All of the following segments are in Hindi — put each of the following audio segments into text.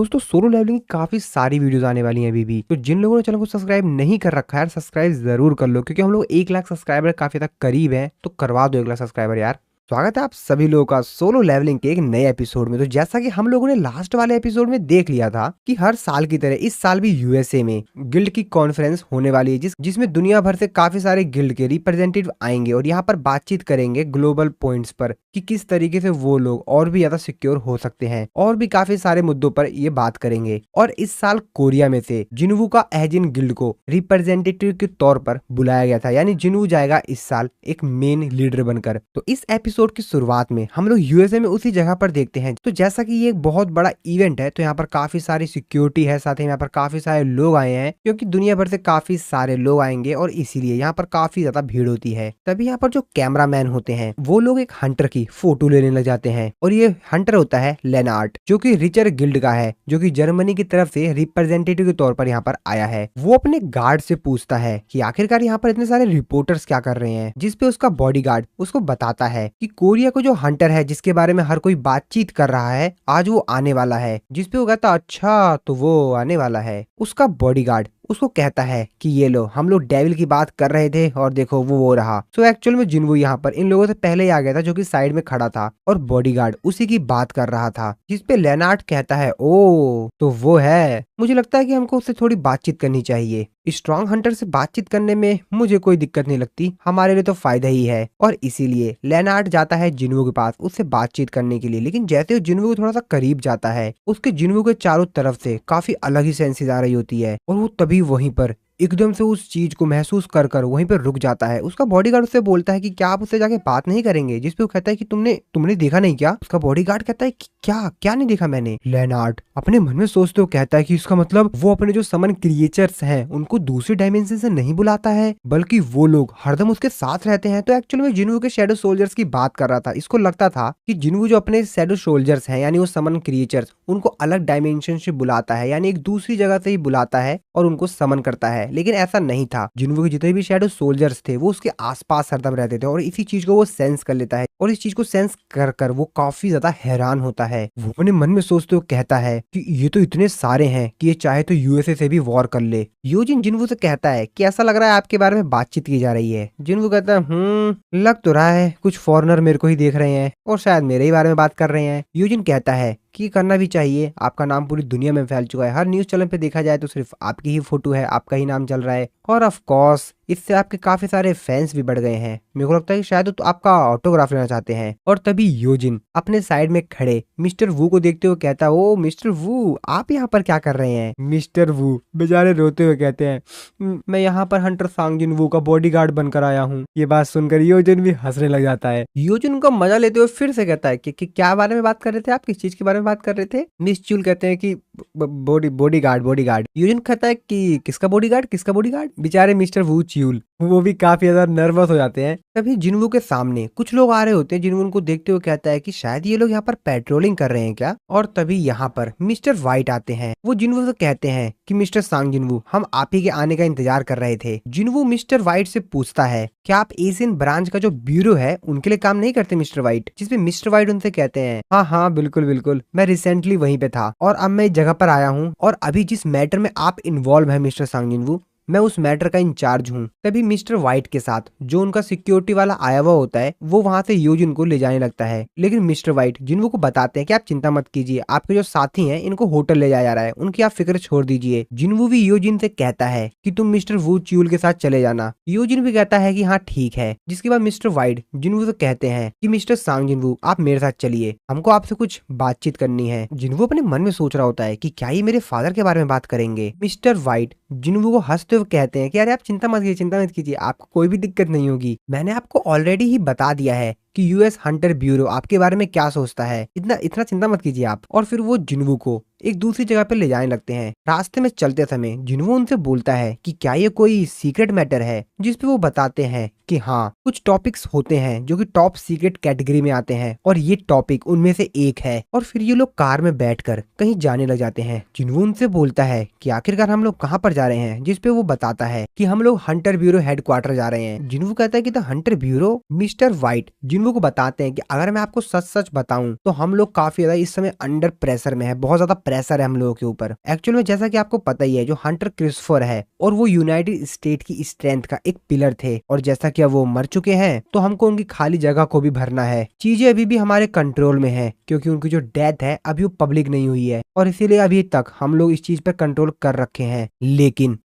दोस्तों सोलो लेवलिंग की काफी सारी वीडियोस आने वाली हैं अभी भी, तो जिन लोगों ने चैनल को सब्सक्राइब नहीं कर रखा है यार सब्सक्राइब जरूर कर लो, क्योंकि हम लोग 1 लाख सब्सक्राइबर काफी तक करीब हैं, तो करवा दो 1 लाख सब्सक्राइबर यार। स्वागत है आप सभी लोगों का सोलो लेवलिंग के एक नए एपिसोड में। तो जैसा कि हम लोगों ने लास्ट वाले एपिसोड में देख लिया था कि हर साल की तरह इस साल भी यूएसए में गिल्ड की कॉन्फ्रेंस होने वाली है, जिसमें दुनिया भर से काफी सारे गिल्ड के रिप्रेजेंटेटिव आएंगे और यहाँ पर बातचीत करेंगे ग्लोबल पॉइंट्स पर कि किस तरीके से वो लोग और भी ज्यादा सिक्योर हो सकते हैं, और भी काफी सारे मुद्दों पर ये बात करेंगे। और इस साल कोरिया में से जिन्वू का एजिन गिल्ड को रिप्रेजेंटेटिव के तौर पर बुलाया गया था, यानी जिन्वू जाएगा इस साल एक मेन लीडर बनकर। तो इस एपिसोड की शुरुआत में हम लोग यूएसए में उसी जगह पर देखते हैं। तो जैसा कि ये एक बहुत बड़ा इवेंट है, तो यहाँ पर काफी सारी सिक्योरिटी है, साथ ही यहाँ पर काफी सारे लोग आए हैं, क्योंकि दुनिया भर से काफी सारे लोग आएंगे और इसीलिए यहाँ पर काफी ज्यादा भीड़ होती है। तभी यहाँ पर जो कैमरामैन होते हैं वो लोग एक हंटर की फोटो लेने लग जाते हैं, और ये हंटर होता है लेनार्ट, जो कि रिचर गिल्ड का है, जो कि जर्मनी की तरफ से रिप्रेजेंटेटिव के तौर पर यहाँ पर आया है। वो अपने गार्ड से पूछता है कि आखिरकार यहाँ पर इतने सारे रिपोर्टर्स क्या कर रहे हैं, जिसपे उसका बॉडीगार्ड उसको बताता है कि कोरिया को जो हंटर है जिसके बारे में हर कोई बातचीत कर रहा है, आज वो आने वाला है। जिसपे वो कहता अच्छा तो वो आने वाला है। उसका बॉडीगार्ड उसको कहता है कि ये लो, हम लोग डेविल की बात कर रहे थे और देखो वो रहा। तो एक्चुअल में जिन्वू यहाँ पर इन लोगों से पहले ही आ गया था, जो कि साइड में खड़ा था, और बॉडीगार्ड उसी की बात कर रहा था। जिसपे लेनार्ट कहता है ओ तो वो है, मुझे लगता है कि हमको उससे थोड़ी बातचीत करनी चाहिए। स्ट्रॉन्ग हंटर से बातचीत करने में मुझे कोई दिक्कत नहीं लगती, हमारे लिए तो फायदा ही है। और इसीलिए लेनार्ट जाता है जिन्वू के पास उससे बातचीत करने के लिए। लेकिन जैसे वो जिन्वू को थोड़ा सा करीब जाता है, उसके जिन्वू के चारों तरफ से काफी अलग ही सेंसेस आ रही होती है, और वो तभी वहीं पर एकदम से उस चीज को महसूस कर कर वहीं पर रुक जाता है। उसका बॉडीगार्ड उससे बोलता है कि क्या आप उससे जाके बात नहीं करेंगे, जिसपे वो कहता है कि तुमने देखा नहीं क्या। उसका बॉडीगार्ड कहता है कि क्या क्या नहीं देखा मैंने। लेनार्ड अपने मन में सोचते हुए कहता है कि इसका मतलब वो अपने जो समन क्रिएचर्स हैं उनको दूसरी डायमेंशन से नहीं बुलाता है, बल्कि वो लोग हरदम उसके साथ रहते हैं। तो एक्चुअली में जिन्वू के शैडो सोल्जर्स की बात कर रहा था। इसको लगता था कि जिन्वू जो अपने शैडो सोल्जर्स हैं, यानी वो समन क्रिएचर्स, उनको अलग डायमेंशन से बुलाता है, यानी एक दूसरी जगह से ही बुलाता है और उनको समन करता है। लेकिन ऐसा नहीं था। जिन्वू के जितने भी शैडो सोल्जर्स थे वो उसके आसपास हरदम रहते थे, और इसी चीज को वो सेंस कर लेता है, और इस चीज को सेंस कर कर वो काफी ज्यादा हैरान होता है। वो अपने मन में सोचते हुए कहता है कि ये तो इतने सारे हैं कि ये चाहे तो यूएसए से भी वॉर कर ले। यूजिन जिन्वू से कहता है कि ऐसा लग रहा है आपके बारे में बातचीत की जा रही है। जिन्वू कहता है लग तो रहा है कुछ फॉरेनर मेरे को ही देख रहे हैं और शायद मेरे ही बारे में बात कर रहे हैं। यूजिन कहता है कि करना भी चाहिए, आपका नाम पूरी दुनिया में फैल चुका है, हर न्यूज चैनल पे देखा जाए तो सिर्फ आपकी ही फोटो है, आपका ही नाम चल रहा है, और ऑफ कोर्स इससे आपके काफी सारे फैंस भी बढ़ गए हैं। मेरे को लगता है कि शायद तो आपका ऑटोग्राफ लेना चाहते हैं। और तभी योजिन अपने साइड में खड़े मिस्टर वू को देखते हुए कहता है ओ मिस्टर वू, आप यहाँ पर क्या कर रहे हैं। मिस्टर वू बेचारे रोते हुए कहते हैं मैं यहाँ पर हंटर सांग जिन्वू का बॉडीगार्ड बनकर आया हूँ। ये बात सुनकर योजिन भी हंसने लग जाता है। योजिन का मजा लेते हुए फिर से कहता है कि क्या बारे में बात कर रहे थे आप, किस चीज के बारे में बात कर रहे थे। मिस च्यूल कहते हैं कि बॉडीगार्ड। यूजिन कहता है कि किसका बॉडीगार्ड। बेचारे मिस्टर वू च्यूल वो भी काफी ज्यादा नर्वस हो जाते हैं। तभी जिन्वू के सामने कुछ लोग आ रहे होते हैं। जिन्वू उनको देखते हुए कहता है कि शायद ये लोग यहाँ पर पेट्रोलिंग कर रहे हैं क्या। और तभी यहाँ पर मिस्टर व्हाइट आते हैं। वो जिन्वू से कहते हैं कि मिस्टर सांग जिन्वू, हम आप ही के आने का इंतजार कर रहे थे। जिन्वू मिस्टर व्हाइट से पूछता है क्या आप एशियन ब्रांच का जो ब्यूरो है उनके लिए काम नहीं करते मिस्टर व्हाइट। जिसपे मिस्टर व्हाइट उनसे कहते हैं हाँ बिल्कुल, मैं रिसेंटली वहीं पे था और अब मैं इस जगह पर आया हूँ, और अभी जिस मैटर में आप इन्वॉल्व है मिस्टर सांग जिन्वू, मैं उस मैटर का इंचार्ज हूँ। तभी मिस्टर व्हाइट के साथ जो उनका सिक्योरिटी वाला आया हुआ होता है वो वहां से यूजिन को ले जाने लगता है। लेकिन मिस्टर व्हाइट जिन्वू को बताते हैं कि आप चिंता मत कीजिए, आपके जो साथी हैं इनको होटल ले जाया जा रहा है, उनकी आप फिक्र छोड़ दीजिए। जिन्वू भी यूजिन से कहता है कि तुम मिस्टर वू च्यूल के साथ चले जाना। यूजिन भी कहता है कि हाँ ठीक है। जिसके बाद मिस्टर व्हाइट जिन्वू से कहते हैं कि मिस्टर सांग जिन्वू आप मेरे साथ चलिए, हमको आपसे कुछ बातचीत करनी है। जिन्वू अपने मन में सोच रहा होता है कि क्या ये मेरे फादर के बारे में बात करेंगे। मिस्टर व्हाइट जिन्वू को हंसते हुए कहते हैं कि अरे आप चिंता मत कीजिए, आपको कोई भी दिक्कत नहीं होगी। मैंने आपको ऑलरेडी ही बता दिया है कि यूएस हंटर ब्यूरो आपके बारे में क्या सोचता है, इतना चिंता मत कीजिए आप। और फिर वो जिन्वू को एक दूसरी जगह पे ले जाने लगते हैं। रास्ते में चलते समय जिन्वू उनसे बोलता है कि क्या ये कोई सीक्रेट मैटर है। जिसपे वो बताते हैं कि हाँ कुछ टॉपिक्स होते हैं जो कि टॉप सीक्रेट कैटेगरी में आते हैं, और ये टॉपिक उनमें से एक है। और फिर ये लोग कार में बैठकर कहीं जाने लग जाते हैं। जिन्वू उनसे बोलता है कि आखिरकार हम लोग कहाँ पर जा रहे हैं। जिसपे वो बताता है कि हम लोग हंटर ब्यूरो हेडक्वार्टर जा रहे हैं। जिन्वू कहता है कि the hunter bureau. Mister White Jinwoo को बताते हैं कि अगर मैं आपको सच सच बताऊं तो हम लोग काफी ज्यादा इस समय अंडर प्रेशर में है, बहुत ज्यादा प्रेशर है हम लोगों के ऊपर। एक्चुअल में जैसा कि आपको पता ही है, जो हंटर क्रिस्टोफर है और वो यूनाइटेड स्टेट की स्ट्रेंथ का एक पिलर थे, और जैसा कि अब वो मर चुके हैं तो हमको उनकी खाली जगह को भी भरना है। चीजें अभी भी हमारे कंट्रोल में है क्योंकि उनकी जो डेथ है अभी वो पब्लिक नहीं हुई है, और इसीलिए अभी तक हम लोग इस चीज पर कंट्रोल कर रखे हैं।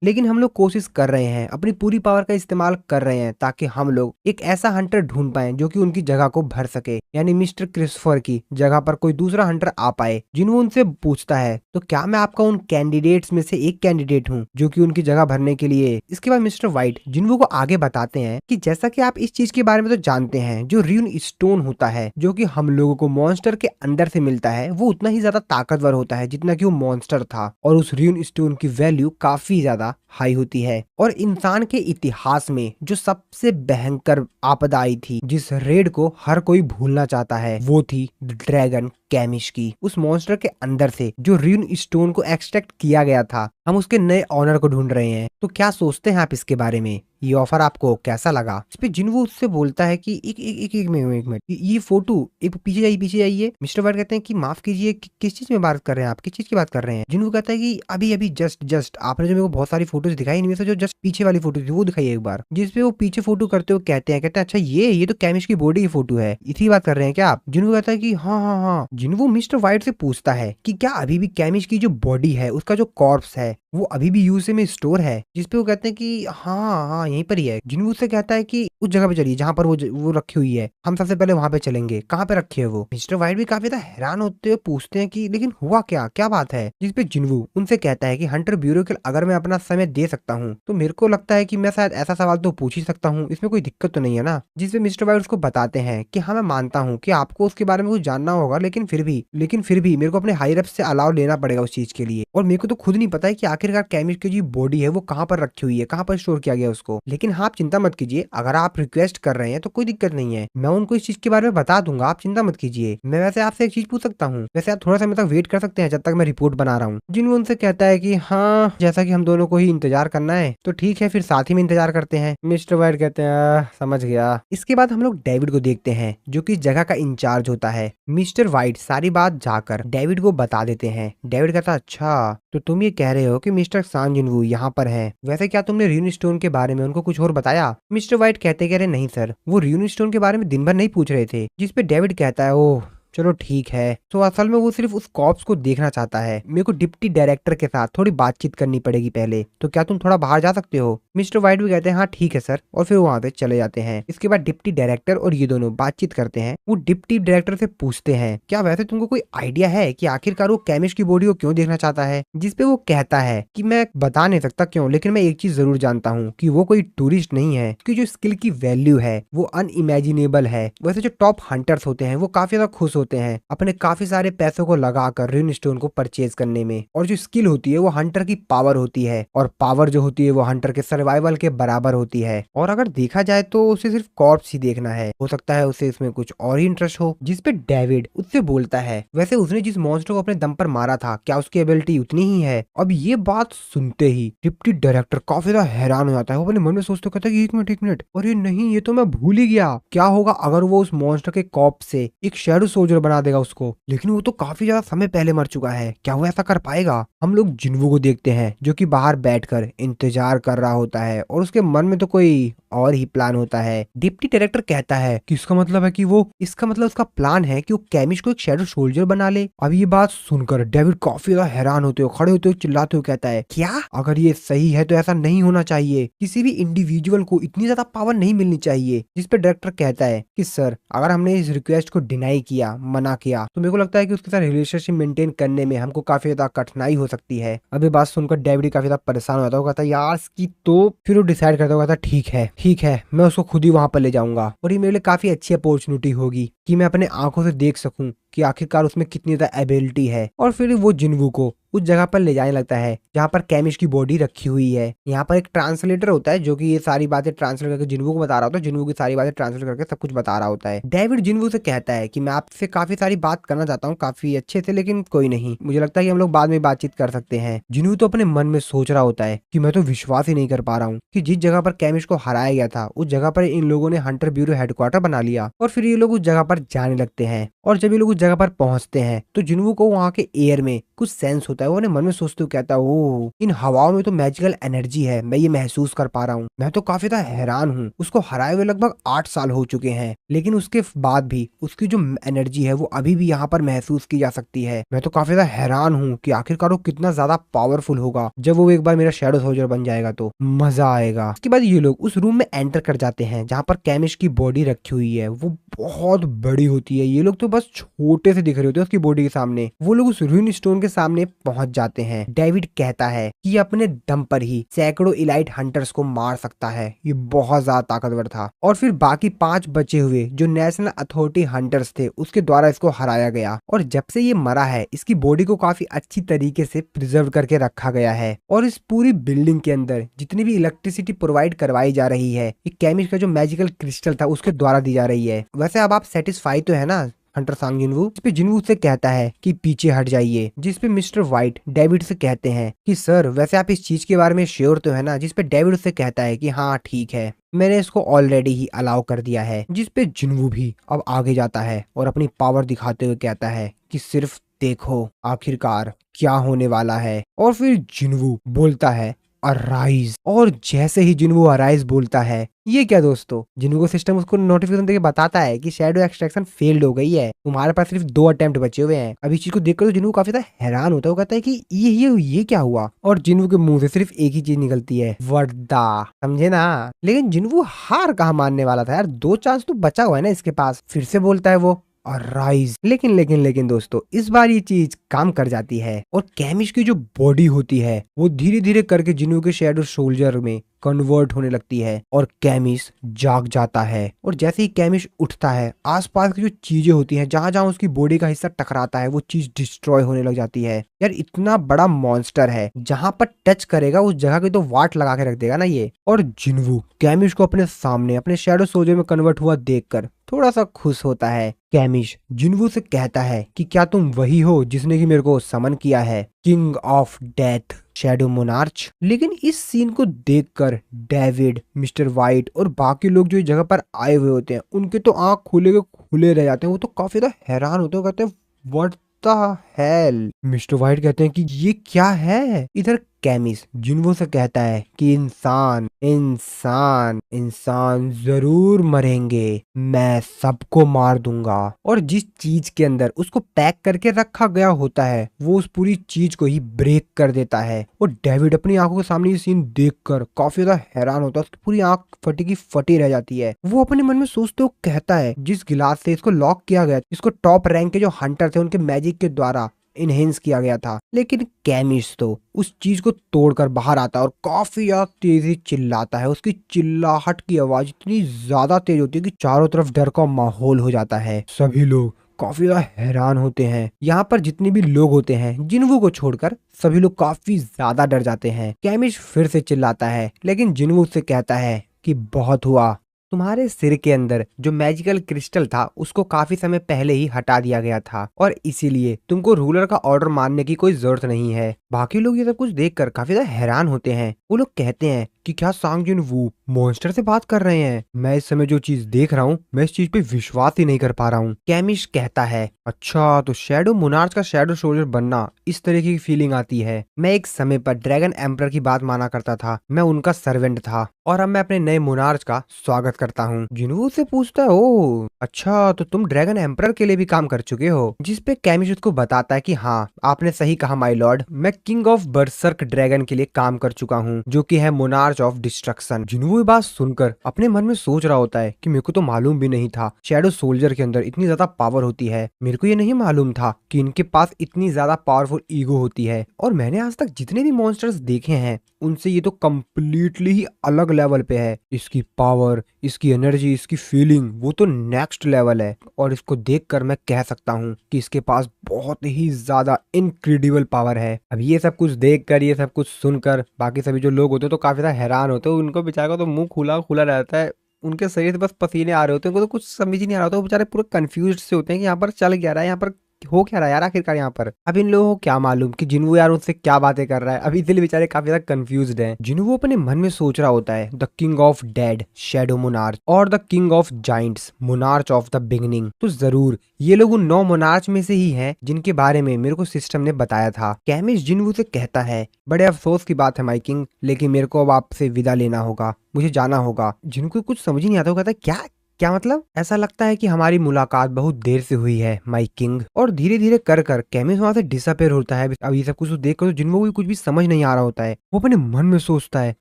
लेकिन हम लोग कोशिश कर रहे हैं, अपनी पूरी पावर का इस्तेमाल कर रहे हैं ताकि हम लोग एक ऐसा हंटर ढूंढ पाए जो कि उनकी जगह को भर सके, यानी मिस्टर क्रिस्टोफर की जगह पर कोई दूसरा हंटर आ पाए। जिन्वो उनसे पूछता है तो क्या मैं आपका उन कैंडिडेट्स में से एक कैंडिडेट हूँ जो कि उनकी जगह भरने के लिए। इसके बाद मिस्टर व्हाइट जिन्वो को आगे बताते हैं कि जैसा कि आप इस चीज के बारे में तो जानते हैं, जो र्यून स्टोन होता है जो कि हम लोगों को मॉन्स्टर के अंदर से मिलता है, वो उतना ही ज्यादा ताकतवर होता है जितना कि वो मॉन्स्टर था, और उस र्यून स्टोन की वैल्यू काफी ज्यादा हाई होती है। और इंसान के इतिहास में जो सबसे भयंकर आपदा आई थी, जिस रेड को हर कोई भूलना चाहता है, वो थी ड्रैगन कैमिश की। उस मॉन्स्टर के अंदर से जो र्यून स्टोन को एक्सट्रैक्ट किया गया था, हम उसके नए ऑनर को ढूंढ रहे हैं। तो क्या सोचते हैं आप इसके बारे में? ये ऑफर आपको कैसा लगा? इस पे जिन्वो उससे बोलता है कि एक मिनट, ये फोटो एक पीछे जाइए। मिस्टर वाइट कहते हैं कि माफ कीजिए, किस चीज में बात कर रहे हैं आप, किस चीज की बात कर रहे हैं? जिन्वो कहता है कि अभी जस्ट आपने जो मेरे को बहुत सारी फोटोज दिखाई, इनमें से जो जस्ट पीछे वाली फोटो थी वो दिखाइए एक बार। जिसपे वो पीछे फोटो करते हुए कहते हैं अच्छा ये तो कैमिश की बॉडी की फोटो है, इसी बात कर रहे हैं क्या आप? जिन्वो कहता है कि हाँ। जिन्वो मिस्टर वाइट से पूछता है कि क्या अभी भी कैमिश की जो बॉडी है, उसका जो कॉर्प्स है, वो अभी भी यूएसए में स्टोर है? जिसपे वो कहते हैं कि हाँ यहीं पर ही है। जिन्वो उससे कहता है कि उस जगह पे चलिए जहाँ पर वो रखी हुई है, हम सबसे पहले वहां पे चलेंगे। कहाँ पे रखी है वो? मिस्टर वाइट भी काफी ज्यादा हैरान होते हुए पूछते हैं कि लेकिन हुआ क्या बात है? जिसपे जिन्वो उनसे कहता है कि हंटर ब्यूरो के अगर मैं अपना समय दे सकता हूँ तो मेरे को लगता है कि मैं शायद ऐसा सवाल तो पूछ ही सकता हूँ, इसमें कोई दिक्कत तो नहीं है ना? जिसपे मिस्टर वाइट उसको बताते हैं कि हाँ मैं मानता हूँ कि आपको उसके बारे में कुछ जानना होगा, लेकिन फिर भी मेरे को अपने हायर अप से अलाउ लेना पड़ेगा उस चीज के लिए, और मेरे को तो खुद नहीं पता है कि आखिरकार कैमिश की जो बॉडी है वो कहाँ पर रखी हुई है, कहाँ पर स्टोर किया गया उसको। लेकिन हाँ आप चिंता मत कीजिए, अगर आप रिक्वेस्ट कर रहे हैं तो कोई दिक्कत नहीं है, मैं उनको इस चीज के बारे में बता दूंगा, आप चिंता मत कीजिए। मैं वैसे आपसे एक चीज पूछ सकता हूँ? वैसे आप थोड़ा समय तक वेट कर सकते हैं जब तक मैं रिपोर्ट बना रहा हूँ। जिन्वो उनसे कहता है कि हाँ जैसा कि हम दोनों को ही इंतजार करना है तो ठीक है, फिर साथ ही में इंतजार करते हैं। मिस्टर वाइट कहते हैं समझ गया। इसके बाद हम लोग डेविड को देखते हैं जो कि इस जगह का इंचार्ज होता है। मिस्टर वाइट सारी बात जाकर डेविड को बता देते हैं। डेविड कहता अच्छा तो तुम ये कह रहे हो कि मिस्टर सान जिन्वो यहाँ पर है, वैसे क्या तुमने र्यून स्टोन के बारे में उनको कुछ और बताया? मिस्टर वाइट कहते कह रहे नहीं सर, वो र्यून स्टोन के बारे में दिन भर नहीं पूछ रहे थे। जिसपे डेविड कहता है ओह चलो ठीक है, तो असल में वो सिर्फ उस कॉप्स को देखना चाहता है, मेरे को डिप्टी डायरेक्टर के साथ थोड़ी बातचीत करनी पड़ेगी पहले, तो क्या तुम थोड़ा बाहर जा सकते हो? मिस्टर वाइट भी कहते हैं हाँ ठीक है सर, और फिर वहां पे चले जाते हैं। इसके बाद डिप्टी डायरेक्टर और ये दोनों बातचीत करते हैं। वो डिप्टी डायरेक्टर से पूछते हैं क्या वैसे तुमको कोई आइडिया है कि आखिरकार वो कैमिश की बॉडी को क्यों देखना चाहता है? जिसपे वो कहता है कि मैं बता नहीं सकता क्यों, लेकिन मैं एक चीज जरूर जानता हूँ कि वो कोई टूरिस्ट नहीं है, कि जो स्किल की वैल्यू है वो अनइमेजिनेबल है। वैसे जो टॉप हंटर्स होते हैं वो काफी ज्यादा खुश होते हैं अपने काफी सारे पैसों को लगाकर र्यून स्टोन को परचेज करने में, और जो स्किल होती है वो हंटर की पावर होती है, और पावर जो होती है वो हंटर के सर्वाइवल के बराबर होती है। और अगर देखा जाए तो उसे सिर्फ कॉर्प्स ही देखना है, हो सकता है उसे इसमें कुछ और ही इंटरेस्ट हो। जिसपे डेविड उससे बोलता है वैसे उसने जिस मॉन्स्टर को अपने दम पर मारा था क्या उसकी एबिलिटी उतनी ही है? अब ये बात सुनते ही डिप्टी डायरेक्टर काफी ज्यादा हैरान हो जाता है। वो अपने मन में सोचते कहता है एक मिनट, और ये नहीं, ये तो मैं भूल ही गया, क्या होगा अगर वो उस मॉन्स्टर के कॉप से एक शैडो सोल्जर बना देगा उसको? लेकिन वो तो काफी ज्यादा समय पहले मर चुका है, क्या वो ऐसा कर पाएगा? हम लोग जिन्वो को देखते हैं जो कि बाहर बैठकर इंतजार कर रहा होता है, और उसके मन में तो कोई और ही प्लान होता है। डिप्टी डायरेक्टर कहता है कि इसका मतलब है कि उसका प्लान है कि वो कैमिश को एक शैडो सोल्जर बना ले। अब ये बात सुनकर डेविड काफी ज्यादा हैरान होते हुए खड़े होते हुए चिल्लाते हुए कहता है क्या? अगर ये सही है तो ऐसा नहीं होना चाहिए, किसी भी इंडिविजुअल को इतनी ज्यादा पावर नहीं मिलनी चाहिए। जिसपे डायरेक्टर कहता है कि सर अगर हमने इस रिक्वेस्ट को डिनाई किया, मना किया, तो मेरे को लगता है कि उसके साथ रिलेशनशिप मेंटेन करने में हमको काफी ज्यादा कठिनाई हो सकती है। अब ये बात सुनकर डेविड काफी ज्यादा परेशान होता है। वो कहता है यार इसकी तो फिर वो डिसाइड करता है, ठीक है मैं उसको खुद ही वहां पर ले जाऊंगा, और ये मेरे लिए काफी अच्छी अपॉर्चुनिटी होगी कि मैं अपने आंखों से देख सकूं कि आखिरकार उसमें कितनी ज्यादा एबिलिटी है। और फिर वो जिन्वू को उस जगह पर ले जाने लगता है जहाँ पर कैमिश की बॉडी रखी हुई है। यहाँ पर एक ट्रांसलेटर होता है जो कि ये सारी बातें ट्रांसलेट करके जिन्वू को बता रहा होता है, जिन्वू की सारी बातें ट्रांसलेट करके सब कुछ बता रहा होता है। डेविड जिन्वू से कहता है कि मैं आपसे काफी सारी बात करना चाहता हूँ काफी अच्छे से, लेकिन कोई नहीं, मुझे लगता है कि हम लोग बाद में बातचीत कर सकते हैं। जिन्वू तो अपने मन में सोच रहा होता है कि मैं तो विश्वास ही नहीं कर पा रहा हूँ कि जिस जगह पर कैमिश को हराया गया था उस जगह पर इन लोगों ने हंटर ब्यूरो हेडक्वार्टर बना लिया और फिर ये लोग उस जगह पर जाने लगते हैं। और जब ये लोग उस जगह पर पहुंचते हैं तो जिन्वू को वहाँ के एयर में कुछ सेंस होता है। वो अपने मन में सोचते हुए कहता है, ओह, इन हवाओं में तो मैजिकल एनर्जी है, मैं ये महसूस कर पा रहा हूँ। मैं तो काफी ज्यादा हैरान हूँ, उसको हराए हुए लगभग 8 साल हो चुके हैं, लेकिन उसके बाद भी उसकी जो एनर्जी है वो अभी भी यहाँ पर महसूस की जा सकती है। मैं तो काफी ज्यादा हैरान हूँ कि आखिरकार वो कितना ज्यादा पावरफुल होगा। जब वो एक बार मेरा शैडो सोल्जर बन जाएगा तो मजा आएगा। उसके बाद ये लोग उस रूम में एंटर कर जाते हैं जहाँ पर कैमिश की बॉडी रखी हुई है। वो बहुत बड़ी होती है, ये लोग तो बस छोटे से दिख रहे होते हैं उसकी बॉडी के सामने। वो लोग उस रूइन स्टोन के सामने पहुंच जाते हैं। डेविड कहता है कि ये अपने दम पर ही सैकड़ों इलाइट हंटर्स को मार सकता है, ये बहुत ज्यादा ताकतवर था। और फिर बाकी 5 बचे हुए जो नेशनल अथॉरिटी हंटर्स थे उसके द्वारा इसको हराया गया। और जब से ये मरा है इसकी बॉडी को काफी अच्छी तरीके से प्रिजर्व करके रखा गया है। और इस पूरी बिल्डिंग के अंदर जितनी भी इलेक्ट्रिसिटी प्रोवाइड करवाई जा रही है ये कैमिश का जो मैजिकल क्रिस्टल था उसके द्वारा दी जा रही है। वैसे अब आप सेटिस्फाई तो है ना हंटर सांग जिन्वू? इस पे जिन्वू से कहता है कि पीछे हट जाइए, जिस पे मिस्टर व्हाइट डेविड से कहते हैं कि सर वैसे आप इस चीज के बारे में श्योर तो है ना? जिस पे डेविड से कहता है कि हाँ ठीक है, मैंने इसको ऑलरेडी ही अलाउ कर दिया है। जिस पे जिन्वू भी अब आगे जाता है और अपनी पावर दिखाते हुए कहता है कि सिर्फ देखो आखिरकार क्या होने वाला है। और फिर जिन्वू बोलता है अराइज। और जैसे ही जिन्वू अराइज बोलता है, ये क्या दोस्तों, जिन्वू को सिस्टम उसको नोटिफिकेशन देके बताता है कि शैडो एक्सट्रैक्शन फेल्ड हो गई है, तुम्हारे पास सिर्फ 2 अटेम्प्ट बचे हुए हैं। अब इस चीज को देखकर तो जिन्वू काफी ज्यादा हैरान होता है। वो कहता है कि ये क्या हुआ? और जिन्वू के मुंह से सिर्फ एक ही चीज निकलती है, वर्दा। समझे ना? लेकिन जिन्वू हार कहाँ मानने वाला था यार, 2 चांस तो बचा हुआ है ना इसके पास। फिर से बोलता है वो राइज। लेकिन दोस्तों इस बार ये चीज काम कर जाती है और कैमिश की जो बॉडी होती है वो धीरे धीरे करके जिन्वू के शैडो सोल्जर में कन्वर्ट होने लगती है और कैमिश जाग जाता है। और जैसे ही कैमिश उठता है आसपास की जो चीजें होती हैं जहां जहां उसकी बॉडी का हिस्सा टकराता है वो चीज डिस्ट्रॉय होने लग जाती है। यार इतना बड़ा मॉन्स्टर है, जहां पर टच करेगा उस जगह की तो वाट लगा के रख देगा ना ये। और जिन्वू कैमिश को अपने सामने अपने शैडो सोल्जर में कन्वर्ट हुआ देखकर थोड़ा सा खुश होता है। कैमिश जिन्वू से कहता है कि क्या तुम वही हो जिसने कि मेरे को समन किया है, king of death, shadow monarch? लेकिन इस सीन को देखकर डेविड, मिस्टर व्हाइट और बाकी लोग जो इस जगह पर आए हुए होते हैं उनके तो आंख खुले के खुले रह जाते हैं। वो तो काफी ज्यादा हैरान होते हैं, कहते हैं what the hell. Mister white कहते हैं कि ये क्या है? इधर कैमिश जिन्वू से कहता है कि इंसान इंसान इंसान जरूर मरेंगे, मैं सबको मार दूंगा। और जिस चीज के अंदर उसको पैक करके रखा गया होता है वो उस पूरी चीज को ही ब्रेक कर देता है। और डेविड अपनी आंखों के सामने ये सीन देखकर काफी ज्यादा हैरान होता है, उसकी पूरी आंख फटी की फटी रह जाती है। वो अपने मन में सोचते हुए कहता है जिस गिलास से इसको लॉक किया गया, इसको टॉप रैंक के जो हंटर थे उनके मैजिक के द्वारा इनहेंस किया गया था, लेकिन कैमिश तो उस चीज को तोड़कर बाहर आता है और काफी ज्यादा तेजी चिल्लाता है। उसकी चिल्लाहट की आवाज इतनी ज्यादा तेज होती है कि चारों तरफ डर का माहौल हो जाता है। सभी लोग काफी ज्यादा हैरान होते हैं। यहाँ पर जितने भी लोग होते हैं जिन्वू को छोड़कर सभी लोग काफी ज्यादा डर जाते हैं। कैमिश फिर से चिल्लाता है लेकिन जिन्वू से कहता है कि बहुत हुआ, तुम्हारे सिर के अंदर जो मैजिकल क्रिस्टल था उसको काफी समय पहले ही हटा दिया गया था और इसीलिए तुमको रूलर का ऑर्डर मानने की कोई जरूरत नहीं है। बाकी लोग ये सब कुछ देखकर काफी ज्यादा हैरान होते हैं। वो लोग कहते हैं कि क्या सांग जिन्वू मॉन्स्टर से बात कर रहे हैं? मैं इस समय जो चीज देख रहा हूँ मैं इस चीज पे विश्वास ही नहीं कर पा रहा हूँ। कैमिश कहता है अच्छा तो शैडो मोनार्च का शैडो सोल्जर बनना इस तरीके की फीलिंग आती है। मैं एक समय पर ड्रैगन एम्परर की बात माना करता था, मैं उनका सर्वेंट था और अब मैं अपने नए मोनार्च का स्वागत करता हूँ। जिन्वू से पूछता है ओ अच्छा तो तुम ड्रैगन एम्परर के लिए भी काम कर चुके हो? जिस पे कैमिश उसको बताता है कि हाँ आपने सही कहा माय लॉर्ड, मैं किंग ऑफ बर्सर्क ड्रैगन के लिए काम कर चुका हूँ जो कि है मोनार्च ऑफ डिस्ट्रक्शन। जिन्वू ये बात सुनकर अपने मन में सोच रहा होता है कि मेरे को तो मालूम भी नहीं था शैडो सोल्जर के अंदर इतनी ज्यादा पावर होती है। मेरे को ये नहीं मालूम था कि इनके पास इतनी ज्यादा पावरफुल ईगो होती है। और मैंने आज तक जितने भी मॉन्स्टर्स देखे हैं उनसे ये तो कंप्लीटली ही अलग लेवल पे है। इसकी पावर, इसकी एनर्जी, इसकी फीलिंग वो तो नेक्स्ट लेवल है। और इसको देखकर मैं कह सकता हूँ कि इसके पास बहुत ही ज्यादा इनक्रेडिबल पावर है। अब ये सब कुछ देखकर, ये सब कुछ सुनकर बाकी सभी जो लोग होते हैं तो काफी ज्यादा हैरान होते हैं। उनको बेचारा तो मुंह खुला खुला रहता है, उनके शरीर से बस पसीने आ रहे होते हैं, उनको तो कुछ समझ ही नहीं आ रहा होता। वो बेचारे पूरे कंफ्यूज से होते हैं कि यहाँ पर चल क्या रहा है, यहाँ पर हो क्या रहा है यार आखिरकार यहाँ पर। अब इन लोगों को क्या मालूम कि जिन्वो यार उनसे क्या बातें कर रहा है। अब इसलिए बेचारे काफी ज्यादा कंफ्यूज्ड हैं। जिन्वो अपने मन में सोच रहा होता है the king of dead shadow monarch और the king of giants monarch of the beginning. तो जरूर ये लोग उन 9 मोनार्च में से ही हैं जिनके बारे में मेरे को सिस्टम ने बताया था। कैमिस जिन्वो से कहता है बड़े अफसोस की बात है माई किंग, लेकिन मेरे को अब आपसे विदा लेना होगा, मुझे जाना होगा। जिनको कुछ समझ ही नहीं आता, वो कहता है क्या क्या मतलब? ऐसा लगता है कि हमारी मुलाकात बहुत देर से हुई है माई किंग। और धीरे धीरे कर कर कैमिस वहां से डिसअपेयर होता है। अब ये सब कुछ देखकर तो जिनको भी कुछ भी समझ नहीं आ रहा होता है। वो अपने मन में सोचता है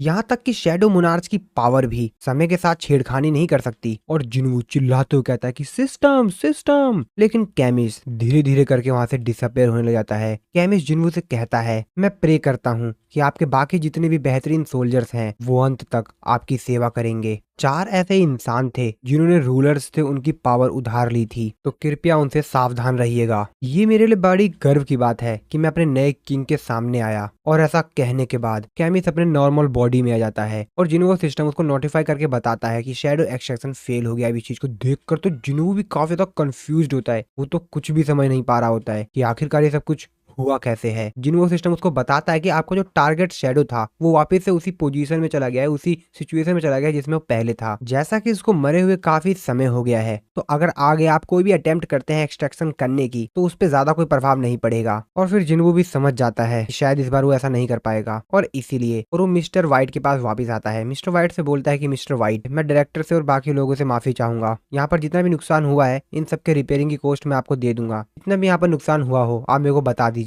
यहाँ तक कि शैडो मोनार्च की पावर भी समय के साथ छेड़खानी नहीं कर सकती। और जिन्वो चिल्लाते हुए कहता है कि सिस्टम सिस्टम। लेकिन कैमिस धीरे धीरे करके वहां से डिसअपेयर होने लग जाता है। कैमिस जिन्वो से कहता है मैं प्रे करता हूँ कि आपके बाकी जितने भी बेहतरीन सोल्जर्स हैं वो अंत तक आपकी सेवा करेंगे। 4 ऐसे इंसान थे जिन्होंने रूलर्स से उनकी पावर उधार ली थी, तो कृपया उनसे सावधान रहिएगा। ये मेरे लिए बड़ी गर्व की बात है कि मैं अपने नए किंग के सामने आया। और ऐसा कहने के बाद कैमिस अपने नॉर्मल बॉडी में आ जाता है और जिन्वो सिस्टम उसको नोटिफाई करके बताता है कि शैडो एक्सट्रैक्शन फेल हो गया। इस चीज को देखकर तो जिन्वो भी काफी ज्यादा कंफ्यूज्ड होता है। वो तो कुछ भी समझ नहीं पा रहा होता है कि आखिरकार ये सब कुछ हुआ कैसे है। जिन्वो सिस्टम उसको बताता है कि आपका जो टारगेट शैडो था वो वापस से उसी पोजीशन में चला गया है, उसी सिचुएशन में चला गया है जिसमें वो पहले था। जैसा कि उसको मरे हुए काफी समय हो गया है, तो अगर आगे आप कोई भी अटेम्प्ट करते हैं एक्सट्रैक्शन करने की तो उस पर ज्यादा कोई प्रभाव नहीं पड़ेगा। और फिर जिन्वो भी समझ जाता है कि शायद इस बार वो ऐसा नहीं कर पाएगा और इसीलिए और वो मिस्टर व्हाइट के पास वापस आता है। मिस्टर व्हाइट से बोलता है कि मिस्टर व्हाइट, मैं डायरेक्टर से और बाकी लोगों से माफी चाहूंगा। यहाँ पर जितना भी नुकसान हुआ है इन सबके रिपेयरिंग की कॉस्ट मैं आपको दे दूंगा। जितना भी यहाँ पर नुकसान हुआ हो आप मेरे को बता दीजिएगा।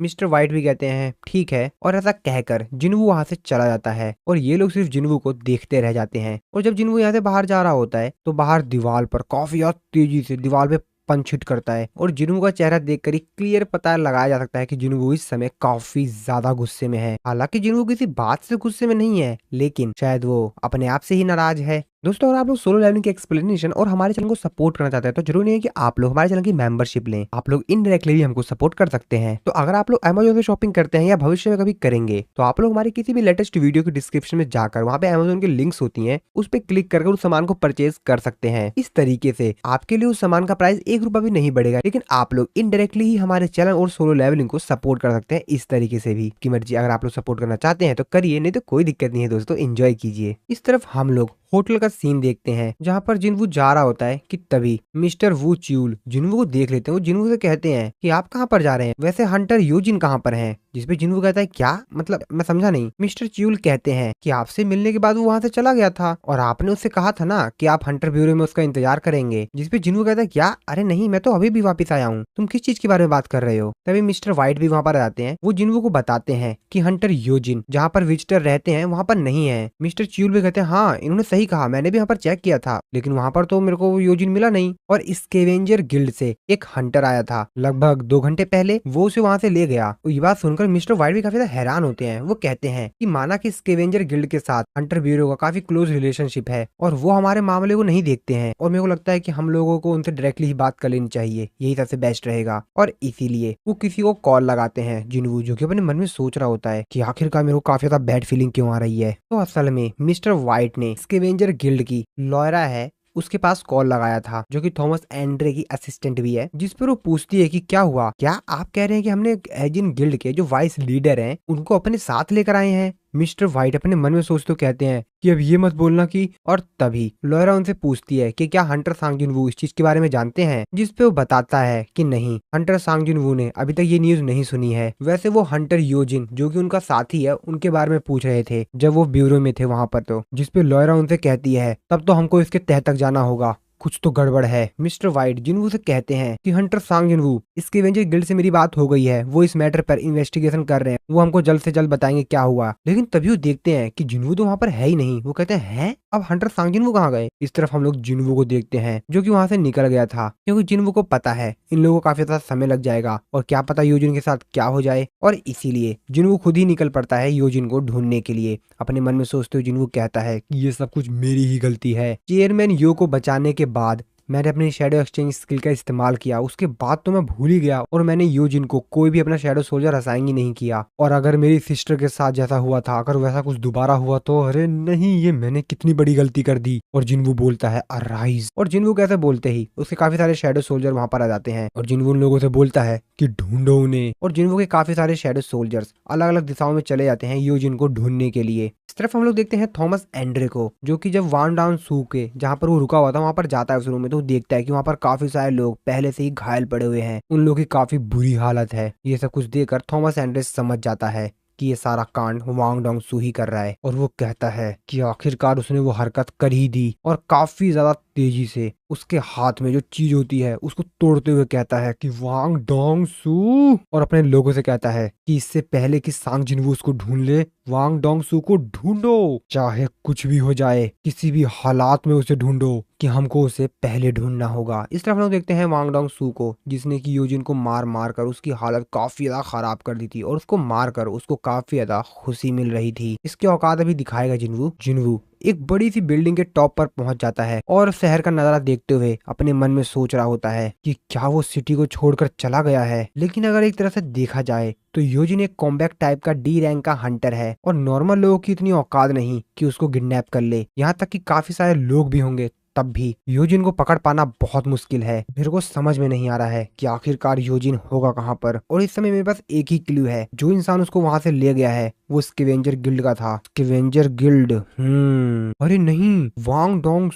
मिस्टर व्हाइट भी कहते हैं ठीक है। और ऐसा कहकर जिन्वो वहां से चला जाता है और ये लोग सिर्फ जिन्वो को देखते रह जाते हैं। और जब जिन्वो यहाँ से बाहर जा रहा होता है तो बाहर दीवार पर काफी ज्यादा तेजी से दीवार पे पंच हिट करता है और जिन्वो का चेहरा देखकर ही क्लियर पता लगाया जा सकता है कि जिन्वो इस समय काफी ज्यादा गुस्से में है। हालांकि जिन्वो किसी बात से गुस्से में नहीं है, लेकिन शायद वो अपने आप से ही नाराज है। दोस्तों अगर आप लोग सोलो लेवलिंग के एक्सप्लेनेशन और हमारे चैनल को सपोर्ट करना चाहते हैं तो जरूरी नहीं है कि आप लोग हमारे चैनल की मेंबरशिप लें, आप लोग इनडायरेक्टली भी हमको सपोर्ट कर सकते हैं। तो अगर आप लोग अमेजोन से शॉपिंग करते हैं या भविष्य में कभी करेंगे तो आप लोग हमारी किसी भी लेटेस्ट वीडियो की डिस्क्रिप्शन में जाकर वहाँ पे अमेजोन की लिंक्स होती है, उस पर क्लिक करके उस सामान को परचेज कर सकते हैं। इस तरीके से आपके लिए उस सामान का प्राइस 1 रुपया भी नहीं बढ़ेगा, लेकिन आप लोग इनडायरेक्टली ही हमारे चैनल और सोलो लेवलिंग को सपोर्ट कर सकते हैं। इस तरीके से भी की मर्जी, अगर आप लोग सपोर्ट करना चाहते हैं तो करिए, नहीं तो कोई दिक्कत नहीं है दोस्तों, एंजॉय कीजिए। इस तरफ हम लोग होटल का सीन देखते हैं जहाँ पर जिन्वो जा रहा होता है कि तभी मिस्टर वू च्यूल जिन्वो को देख लेते हैं। वो जिन्वो से कहते हैं कि आप कहाँ पर जा रहे हैं, वैसे हंटर योजिन कहाँ पर हैं? जिसपे जिन्वो कहता है क्या मतलब, मैं समझा नहीं। मिस्टर च्यूल कहते हैं कि आपसे मिलने के बाद वो वहां से चला गया था और आपने उससे कहा था ना कि आप हंटर ब्यूरो में उसका इंतजार करेंगे। जिसपे जिन्वो कहता है क्या, अरे नहीं मैं तो अभी भी वापस आया हूँ, तुम किस चीज के बारे में बात कर रहे हो? तभी मिस्टर व्हाइट भी वहाँ पर आते हैं। वो जिन्वो को बताते हैं कि हंटर योजिन जहाँ पर विजिटर रहते हैं वहाँ पर नहीं है। मिस्टर च्यूल भी कहते हैं हाँ इन्होंने सही कहा, मैंने भी यहाँ पर चेक किया था लेकिन वहाँ पर तो मेरे को योजिन मिला नहीं। और स्केवेंजर गिल्ड से एक हंटर आया था लगभग 2 घंटे पहले, वो उसे वहाँ से ले गया। ये बात सुनकर मिस्टर व्हाइट भी काफी हैरान होते हैं। वो कहते हैं कि माना कि स्केवेंजर गिल्ड के साथ हंटर ब्यूरो का काफी क्लोज रिलेशनशिप है और वो हमारे मामले को नहीं देखते हैं और मेरे को लगता है कि हम लोगों को उनसे डायरेक्टली ही बात कर लेनी चाहिए, यही सबसे बेस्ट रहेगा। और इसीलिए वो किसी को कॉल लगाते हैं जिन्वो, जो कि अपने मन में सोच रहा होता है कि आखिरकार मेरे को काफी ज्यादा बैड फीलिंग क्यों आ रही है। तो असल में मिस्टर व्हाइट ने स्केवेंजर गिल्ड की लॉयरा है उसके पास कॉल लगाया था, जो कि थॉमस एंड्रे की असिस्टेंट भी है, जिस पर वो पूछती है कि क्या हुआ, क्या आप कह रहे हैं कि हमने एजिन गिल्ड के जो वाइस लीडर हैं उनको अपने साथ लेकर आए हैं? मिस्टर व्हाइट अपने मन में सोचते कहते हैं कि अब ये मत बोलना कि। और तभी लॉयरा उनसे पूछती है कि क्या हंटर सांग जुन-वू इस चीज के बारे में जानते हैं? जिस पे वो बताता है कि नहीं, हंटर सांग जुन-वू ने अभी तक ये न्यूज नहीं सुनी है। वैसे वो हंटर योजिन जो कि उनका साथी है उनके बारे में पूछ रहे थे जब वो ब्यूरो में थे वहां पर। तो जिसपे लॉयरा उनसे कहती है तब तो हमको इसके तह तक जाना होगा, कुछ तो गड़बड़ है। मिस्टर वाइट जिनवू से कहते हैं कि हंटर सांग जिनवू, इसके एवेंजर गिल्ड से मेरी बात हो गई है, वो इस मैटर पर इन्वेस्टिगेशन कर रहे हैं, वो हमको जल्द से जल्द बताएंगे क्या हुआ। लेकिन तभी वो देखते हैं कि जिनवू तो वहाँ पर है ही नहीं। वो कहते हैं अब हंटर सांग जिनवू कहाँ गए। इस तरफ हम लोग जिनवू को देखते हैं जो कि वहां से निकल गया था, क्योंकि जिनवू को पता है इन लोगों को काफी ज्यादा समय लग जाएगा और क्या पता योजिन के साथ क्या हो जाए, और इसीलिए जिनवू खुद ही निकल पड़ता है योजिन को ढूंढने के लिए। अपने मन में सोचते हुए जिनवू कहता है कि ये सब कुछ मेरी ही गलती है। चेयरमैन यो को बचाने के बाद मैंने अपनी शैडो एक्सचेंज स्किल का इस्तेमाल किया, उसके बाद तो मैं भूल ही गया और मैंने योजिन को कोई भी अपना शैडो सोल्जर असाइन ही नहीं किया। और अगर मेरी सिस्टर के साथ जैसा हुआ था, अगर वैसा कुछ दोबारा हुआ तो अरे नहीं, ये मैंने कितनी बड़ी गलती कर दी। और जिनवू बोलता है अराइज, और जिनवू कैसे बोलते ही उसके काफी सारे शैडो सोल्जर वहां पर आ जाते हैं और जिनवू उन लोगों से बोलता है कि ढूंढो उन्हें। और जिनवू के काफी सारे शैडो सोल्जर्स अलग अलग दिशाओं में चले जाते हैं योजिन को ढूंढने के लिए। इस तरफ हम लोग देखते हैं थॉमस एंड्रे को, जो कि जब वान डाउन सू के जहाँ पर वो रुका हुआ था वहां पर जाता है उस रूम में, तो देखता है कि वहां पर काफी सारे लोग पहले से ही घायल पड़े हुए हैं, उन लोगों की काफी बुरी हालत है। ये सब कुछ देखकर थॉमस एंड्रे समझ जाता है कि ये सारा कांड वांग डोंग सू ही कर रहा है, और वो कहता है कि आखिरकार उसने वो हरकत कर ही दी। और काफी ज्यादा तेजी से उसके हाथ में जो चीज होती है उसको तोड़ते हुए कहता है कि वांग डोंग सू, और अपने लोगों से कहता है कि इससे पहले कि सांग जिनवू उसको ढूंढ ले, वांग डोंग सू को ढूंढो, चाहे कुछ भी हो जाए, किसी भी हालात में उसे ढूंढो, कि हमको उसे पहले ढूंढना होगा। इस तरफ हम लोग देखते हैं वांग डोंग सू को, जिसने की योजिन को मार मार कर उसकी हालत काफी ज्यादा खराब कर दी थी, और उसको मार कर उसको काफी ज्यादा खुशी मिल रही थी। इसके औकात अभी दिखाएगा जिनवू। जिनवू एक बड़ी सी बिल्डिंग के टॉप पर पहुंच जाता है और शहर का नजारा देखते हुए अपने मन में सोच रहा होता है कि क्या वो सिटी को छोड़कर चला गया है। लेकिन अगर एक तरह से देखा जाए तो योजिन एक कॉम्बैक्ट टाइप का डी रैंक का हंटर है, और नॉर्मल लोगों की इतनी औकात नहीं कि उसको किडनैप कर ले। यहाँ तक कि काफी सारे लोग भी होंगे तब भी योजिन को पकड़ पाना बहुत मुश्किल है। मेरे को समझ में नहीं आ रहा है कि आखिरकार योजिन होगा कहाँ पर। और इस समय मेरे पास एक ही क्लू है, जो इंसान उसको वहां से ले गया है वो स्कैवेंजर गिल्ड का था। स्कैवेंजर गिल्ड, अरे नहीं, वांग डोंग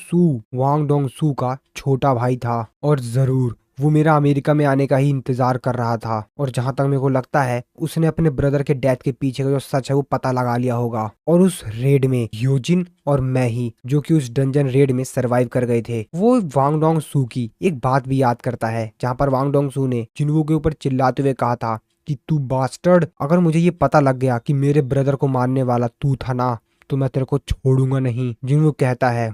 सू का छोटा भाई था, और जरूर वो मेरा अमेरिका में आने का ही इंतजार कर रहा था। और जहां तक मेरे को लगता है उसने अपने ब्रदर के डेथ के पीछे का जो सच है वो पता लगा लिया होगा, और उस रेड में योजिन और मैं ही, जो कि उस डंजन रेड में सरवाइव कर गए थे, वो वांग डोंग सू की एक बात भी याद करता है, जहां पर वांग डोंग सू ने जिनवू के ऊपर चिल्लाते हुए कहा था कि तू बास्टर्ड, अगर मुझे ये पता लग गया कि मेरे ब्रदर को मारने वाला तू था ना, तो मैं तेरे को छोड़ूंगा नहीं। जिनवू कहता है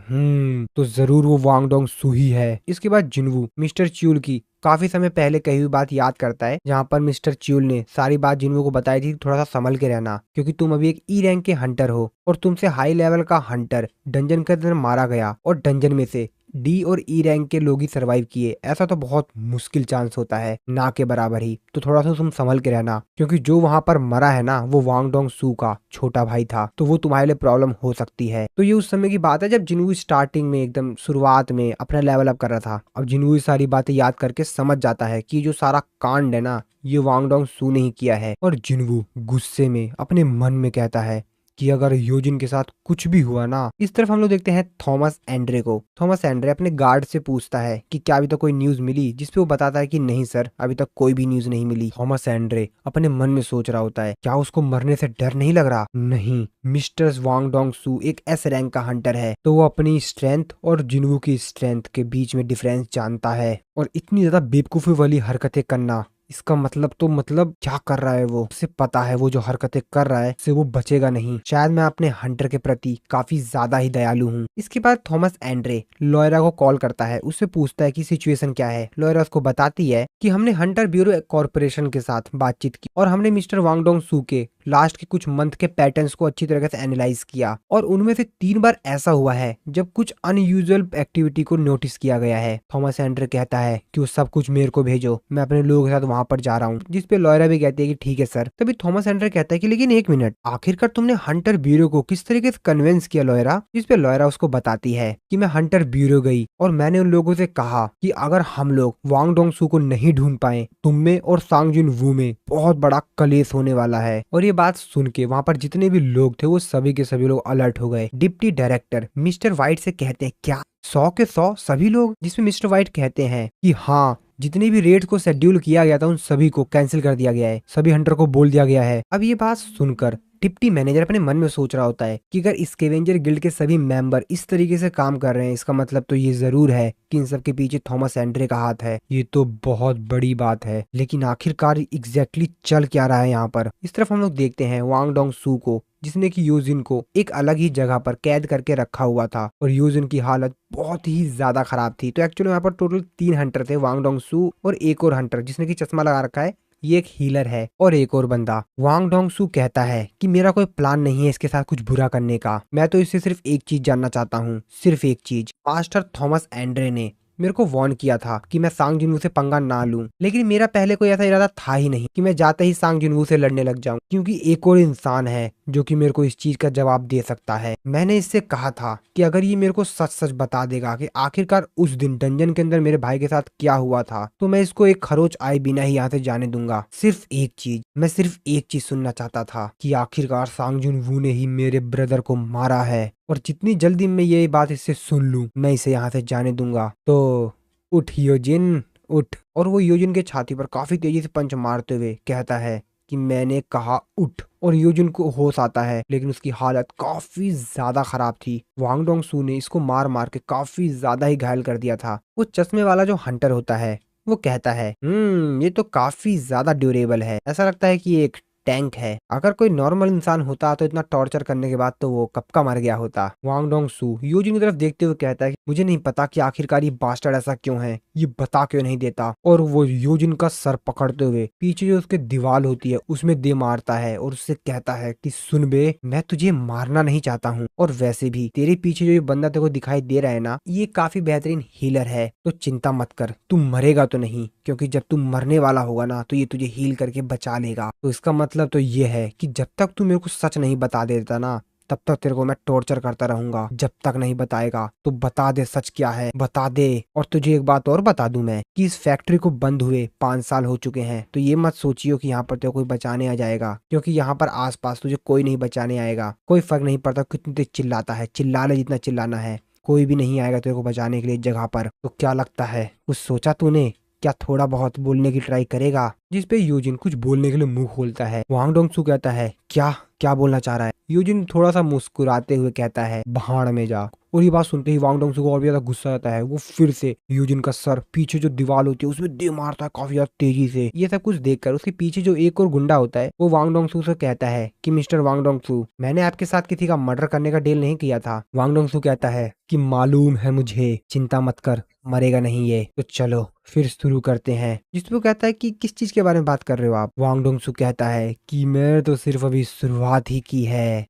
तो जरूर वो वांग डोंग सू ही है। इसके बाद जिनवू मिस्टर च्यूल की काफी समय पहले कही हुई बात याद करता है, जहाँ पर मिस्टर च्यूल ने सारी बात जिनवू को बताई थी, थोड़ा सा संभल के रहना, क्योंकि तुम अभी एक ई रैंक के हंटर हो और तुमसे हाई लेवल का हंटर डंजन के अंदर मारा गया, और डंजन में से डी और ई रैंक के लोग ही सरवाइव किए, ऐसा तो बहुत मुश्किल चांस होता है, ना के बराबर ही। तो थोड़ा सा तुम संभल के रहना, क्योंकि जो वहां पर मरा है ना वो वांग डोंग सू का छोटा भाई था, तो वो तुम्हारे लिए प्रॉब्लम हो सकती है। तो ये उस समय की बात है जब जिनवू स्टार्टिंग में एकदम शुरुआत में अपना लेवल अप कर रहा था। अब जिनवू सारी बातें याद करके समझ जाता है कि जो सारा कांड है ना ये वांग डोंग सू ने ही किया है। और जिनवू गुस्से में अपने मन में कहता है कि अगर योजिन के साथ कुछ भी हुआ ना। इस तरफ हम लोग देखते हैं थॉमस एंड्रे को। थॉमस एंड्रे अपने गार्ड से पूछता है कि क्या अभी तक कोई न्यूज मिली, जिसपे वो बताता है कि नहीं सर, अभी तक कोई भी न्यूज नहीं मिली। थॉमस एंड्रे अपने मन में सोच रहा होता है क्या उसको मरने से डर नहीं लग रहा। नहीं, मिस्टर वांग डोंग सू एक एस रैंक का हंटर है, तो वो अपनी स्ट्रेंथ और जिनवू की स्ट्रेंथ के बीच में डिफरेंस जानता है, और इतनी ज्यादा बेवकूफी वाली हरकतें करना, इसका मतलब क्या कर रहा है वो, उसे पता है वो जो हरकतें कर रहा है उससे वो बचेगा नहीं। शायद मैं अपने हंटर के प्रति काफी ज्यादा ही दयालु हूँ। इसके बाद थॉमस एंड्रे लॉयरा को कॉल करता है, उससे पूछता है कि सिचुएशन क्या है। लॉयरा उसको बताती है कि हमने हंटर ब्यूरो कॉर्पोरेशन के साथ बातचीत की, और हमने मिस्टर वांग डोंग सू के लास्ट के कुछ मंथ के पैटर्न्स को अच्छी तरह से एनालाइज किया, और उनमें से 3 बार ऐसा हुआ है जब कुछ अनयूजुअल एक्टिविटी को नोटिस किया गया है। थॉमस एंड्रे कहता है कि वो सब कुछ मेरे को भेजो, मैं अपने लोगों के साथ वहां पर जा रहा हूँ, जिसपे लॉयरा भी कहती है कि ठीक है सर। तभी थॉमस एंड्रे कहता है कि लेकिन एक मिनट, आखिरकार तुमने हंटर ब्यूरो को किस तरीके से कन्विंस किया लॉयरा। जिसपे लॉयरा उसको बताती है कि मैं हंटर ब्यूरो गई और मैंने उन लोगों से कहा कि अगर हम लोग वांग डोंग सू को नहीं ढूंढ पाए, तुम में और सांग जिन वू में बहुत बड़ा कलेश होने वाला है। और ये बात सुन के वहाँ पर जितने भी लोग थे वो सभी के सभी लोग अलर्ट हो गए। डिप्टी डायरेक्टर मिस्टर वाइट से कहते हैं क्या 100 के 100 सभी लोग, जिसमें मिस्टर वाइट कहते हैं कि हाँ, जितने भी रेड को शेड्यूल किया गया था उन सभी को कैंसिल कर दिया गया है, सभी हंटर को बोल दिया गया है। अब ये बात सुनकर डिप्टी मैनेजर अपने मन में सोच रहा होता है कि अगर स्कैवेंजर गिल्ड के सभी मेंबर इस तरीके से काम कर रहे हैं, इसका मतलब तो ये जरूर है कि इन सब के पीछे थॉमस एंड्रे का हाथ है। ये तो बहुत बड़ी बात है, लेकिन आखिरकार एग्जैक्टली चल क्या रहा है यहाँ पर। इस तरफ हम लोग देखते हैं वांग डोंग सू को, जिसने कि यूजिन को एक अलग ही जगह पर कैद करके रखा हुआ था और यूजिन की हालत बहुत ही ज्यादा खराब थी। तो एक्चुअली यहाँ पर टोटल 3 हंटर थे, वांग डोंग सू और एक और हंटर जिसने की चश्मा लगा रखा है, ये एक हीलर है और एक और बंदा। वांग डोंग सू कहता है कि मेरा कोई प्लान नहीं है इसके साथ कुछ बुरा करने का, मैं तो इससे सिर्फ एक चीज जानना चाहता हूँ, सिर्फ एक चीज। मास्टर थॉमस एंड्रे ने मेरे को वार्न किया था कि मैं सांग जिनवू से पंगा ना लूं, लेकिन मेरा पहले कोई ऐसा इरादा था ही नहीं कि मैं जाते ही सांग जिनवू से लड़ने लग जाऊं, क्योंकि एक और इंसान है जो कि मेरे को इस चीज का जवाब दे सकता है। मैंने इससे कहा था कि अगर ये मेरे को सच सच बता देगा कि आखिरकार उस दिन डंजन के अंदर मेरे भाई के साथ क्या हुआ था, तो मैं इसको एक खरोच आए बिना ही यहाँ से जाने दूंगा। सिर्फ एक चीज, मैं सिर्फ एक चीज सुनना चाहता था कि आखिरकार सांग जिनवू ने ही मेरे ब्रदर को मारा है, और जितनी जल्दी मैं ये बात इससे सुन लूं मैं इसे यहाँ से जाने दूंगा। तो उठ योजिन उठ। और वो योजिन के छाती पर काफी तेजी से पंच मारते हुए कहता है कि मैंने कहा उठ। और योजिन को होश आता है, लेकिन उसकी हालत काफी ज्यादा खराब थी। वांग डोंग सू ने इसको मार मार के काफी ज्यादा ही घायल कर दिया था। वो चश्मे वाला जो हंटर होता है वो कहता है ये तो काफी ज्यादा ड्यूरेबल है, ऐसा लगता है कि एक टैंक है। अगर कोई नॉर्मल इंसान होता तो इतना टॉर्चर करने के बाद तो वो कब का मर गया होता। वांग डोंग सू यूजिन की तरफ देखते हुए कहता है कि मुझे नहीं पता कि आखिरकार ये बास्टर्ड ऐसा क्यों है, ये बता क्यों नहीं देता। और वो यूजिन का सर पकड़ते हुए पीछे जो उसके दीवार होती है उसमें दे मारता है और उससे कहता है कि सुन बे, मैं तुझे मारना नहीं चाहता हूँ, और वैसे भी तेरे पीछे जो ये बंदा तेरे को दिखाई दे रहा है ना, ये काफी बेहतरीन हीलर है, तो चिंता मत कर, तू मरेगा तो नहीं, क्योंकि जब तू मरने वाला होगा ना तो ये तुझे हील करके बचा लेगा। तो इसका मतलब तो ये है कि जब तक तू मेरे को सच नहीं बता देता ना, तब तक तेरे को मैं टॉर्चर करता रहूंगा। जब तक नहीं बताएगा तो बता दे सच क्या है, बता दे। और तुझे एक बात और बता दूं मैं कि इस फैक्ट्री को बंद हुए 5 साल हो चुके हैं, तो ये मत सोचियो कि यहाँ पर तेरे को कोई बचाने आ जाएगा, क्योंकि यहाँ पर आसपास तुझे कोई नहीं बचाने आएगा। कोई फर्क नहीं पड़ता कितनी तेज चिल्लाता है, चिल्ला ले जितना चिल्लाना है, कोई भी नहीं आएगा तेरे को बचाने के लिए जगह पर। तो क्या लगता है, कुछ सोचा तूने? क्या थोड़ा बहुत बोलने की ट्राई करेगा? जिस पे यूजिन कुछ बोलने के लिए मुंह खोलता है। वांग डोंग सू कहता है क्या क्या बोलना चाह रहा है? यूजिन थोड़ा सा मुस्कुराते हुए कहता है भाड़ में जा। और ये बात सुनते ही वांग डोंग सू को और भी ज्यादा गुस्सा आता है। वो फिर से यूजिन का सर पीछे जो दीवार होती है उसमें दे मारता है काफी ज्यादा तेजी से। ये सब कुछ देखकर उसके पीछे जो एक और गुंडा होता है वो वांग डोंग सू से कहता है कि मिस्टर वांग डोंग सू, मैंने आपके साथ किसी का मर्डर करने का डील नहीं किया था। वांग डोंग सू कहता है कि मालूम है मुझे, चिंता मत कर, मरेगा नहीं ये। तो चलो फिर शुरू करते हैं। जिसपे वो कहता है कि किस चीज के बारे में बात कर रहे हो आप? वांग डोंग सू कहता है कि मैं तो सिर्फ अभी शुरुआत ही की है।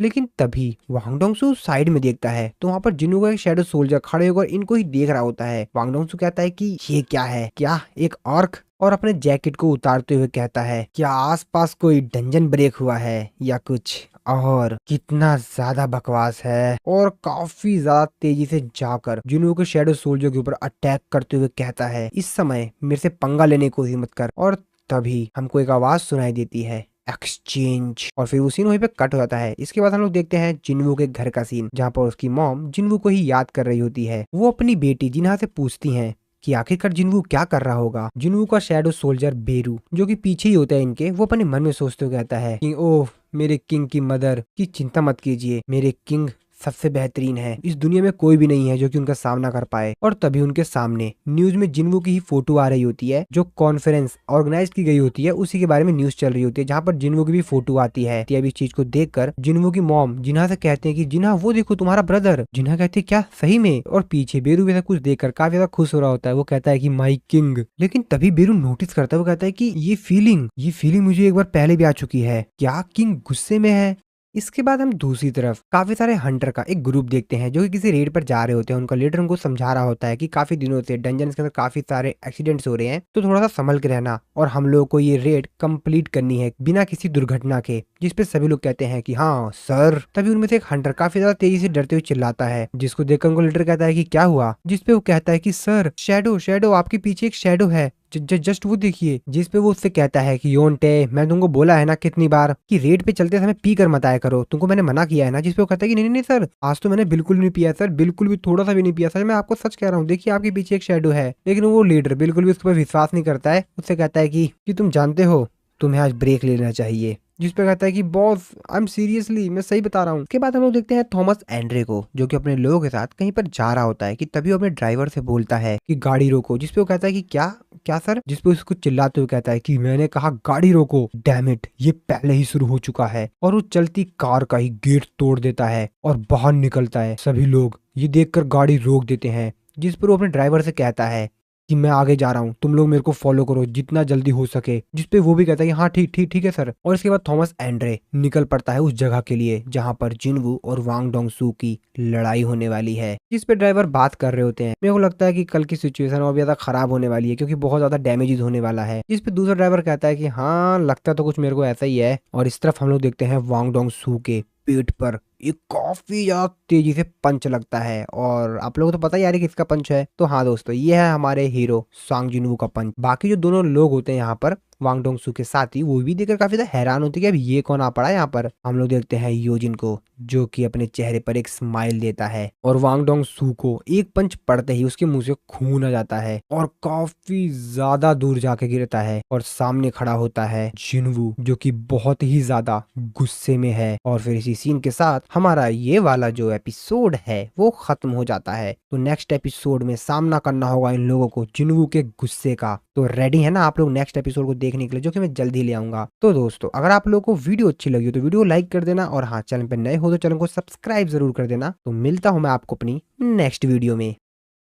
लेकिन तभी वांग डोंग सू साइड में देखता है तो वहाँ पर जिन्नू का एक शैडो सोल्जर खड़े होकर इनको ही देख रहा होता है। वांग डोंग सू कहता है कि ये क्या है, क्या एक ऑर्क? और अपने जैकेट को उतारते हुए कहता है क्या आसपास कोई डंजन ब्रेक हुआ है या कुछ? और कितना ज्यादा बकवास है। और काफी ज्यादा तेजी से जाकर जिन्नू के शैडो सोल्जर के ऊपर अटैक करते हुए कहता है इस समय मेरे से पंगा लेने को ही मत कर। और तभी हमको एक आवाज सुनाई देती है, एक्सचेंज। और फिर वो सीन वहीं पे कट हो जाता है। इसके बाद हम लोग देखते हैं जिन्वू के घर का सीन, जहाँ पर उसकी मॉम जिन्वू को ही याद कर रही होती है। वो अपनी बेटी जिन्हा से पूछती हैं कि आखिरकार जिन्वू क्या कर रहा होगा। जिन्वू का शैडो सोल्जर बेरू जो कि पीछे ही होता है इनके, वो अपने मन में सोचते हुए कहता है कि ओह मेरे किंग की मदर की चिंता मत कीजिए, मेरे किंग सबसे बेहतरीन है, इस दुनिया में कोई भी नहीं है जो कि उनका सामना कर पाए। और तभी उनके सामने न्यूज में जिन्वू की ही फोटो आ रही होती है, जो कॉन्फ्रेंस ऑर्गेनाइज की गई होती है उसी के बारे में न्यूज चल रही होती है, जहाँ पर जिन्वू की भी फोटो आती है। अब इस चीज को देखकर जिन्वू की मॉम जिन्हा से कहते हैं कि जिन्हा वो देखो तुम्हारा ब्रदर। जिन्हा कहती है क्या सही में? और पीछे बेरू वैसा कुछ देखकर काफी ज्यादा खुश हो रहा होता है। वो कहता है कि माई किंग। लेकिन तभी बेरू नोटिस करता है, वो कहता है कि ये फीलिंग मुझे एक बार पहले भी आ चुकी है। क्या किंग गुस्से में है? इसके बाद हम दूसरी तरफ काफी सारे हंटर का एक ग्रुप देखते हैं जो कि किसी रेड पर जा रहे होते हैं। उनका लीडर उनको समझा रहा होता है कि काफी दिनों से डंजन के अंदर काफी सारे एक्सीडेंट्स हो रहे हैं, तो थोड़ा सा संभल के रहना और हम लोगों को ये रेड कंप्लीट करनी है बिना किसी दुर्घटना के। जिसपे सभी लोग कहते हैं कि हाँ सर। तभी उनमें से एक हंटर काफी ज्यादा तेजी से डरते हुए चिल्लाता है, जिसको देखकर उनको लीडर कहता है कि क्या हुआ? जिसपे वो कहता है कि सर शैडो आपके पीछे एक शैडो है, जस्ट वो देखिए। जिसपे वो उससे कहता है कि योंटे मैं तुमको बोला है ना कितनी बार कि रेड पे चलते समय पी कर मत आया करो, तुमको मैंने मना किया है ना। जिसपे वो कहता है कि नहीं सर, आज तो मैंने बिल्कुल नहीं पिया सर, बिल्कुल भी थोड़ा सा भी नहीं पिया सर, मैं आपको सच कह रहा हूँ, देखिए आपके पीछे एक शैडो है। लेकिन वो लीडर बिल्कुल भी उसके ऊपर विश्वास नहीं करता है। उससे कहता है कि तुम जानते हो तुम्हें आज ब्रेक लेना चाहिए। जिसपे कहता है कि बॉस आई एम सीरियसली, मैं सही बता रहा हूँ। उसके बाद हम लोग देखते हैं थॉमस एंड्रे को, जो कि अपने लोगों के साथ कहीं पर जा रहा होता है कि तभी वो अपने ड्राइवर से बोलता है कि गाड़ी रोको। जिसपे वो कहता है कि क्या क्या सर? जिसपे उसको चिल्लाते हुए कहता है कि मैंने कहा गाड़ी रोको। डैम इट, ये पहले ही शुरू हो चुका है। और वो चलती कार का ही गेट तोड़ देता है और बाहर निकलता है। सभी लोग ये देखकर गाड़ी रोक देते हैं, जिस पर वो अपने ड्राइवर से कहता है कि मैं आगे जा रहा हूँ, तुम लोग मेरे को फॉलो करो जितना जल्दी हो सके। जिसपे वो भी कहता है कि हाँ ठीक ठीक ठीक है सर। और इसके बाद थॉमस एंड्रे निकल पड़ता है उस जगह के लिए जहाँ पर जिनवू और वांग डोंग सू की लड़ाई होने वाली है। जिस पे ड्राइवर बात कर रहे होते हैं, मेरे को लगता है कि कल की सिचुएशन और भी ज्यादा खराब होने वाली है, क्योंकि बहुत ज्यादा डैमेजेस होने वाला है। जिस पे दूसरा ड्राइवर कहता है कि हाँ लगता तो कुछ मेरे को ऐसा ही है। और इस तरफ हम लोग देखते हैं वांग डोंग सू के पेट पर एक काफी ज्यादा तेजी से पंच लगता है। और आप लोगों को तो पता ही यार किसका पंच है। तो हाँ दोस्तों, ये है हमारे हीरो सांग जिनवू का पंच। बाकी जो दोनों लोग होते हैं यहाँ पर वांग डोंग सू के साथ ही, वो भी देखकर काफी ज्यादा हैरान होते हैं कि अब ये कौन आ पड़ा है यहाँ पर। हम लोग देखते हैं योजिन को, जो कि अपने चेहरे पर एक स्माइल देता है। और वांग डोंग सू को एक पंच पड़ते ही उसके मुंह से खून आ जाता है और काफी ज्यादा दूर जाके गिरता है। और सामने खड़ा होता है जिनवू, जो कि बहुत ही ज्यादा गुस्से में है। और फिर इसी सीन के साथ हमारा ये वाला जो एपिसोड है वो खत्म हो जाता है। तो नेक्स्ट एपिसोड में सामना करना होगा इन लोगों को जिनवू के गुस्से का। तो रेडी है ना आप लोग नेक्स्ट एपिसोड को देखने के लिए, जो कि मैं जल्दी ले आऊंगा। तो दोस्तों, अगर आप लोगों को वीडियो अच्छी लगी हो तो वीडियो लाइक कर देना, और हाँ चैनल पर नए हो तो चैनल को सब्सक्राइब जरूर कर देना। तो मिलता हूं मैं आपको अपनी नेक्स्ट वीडियो में।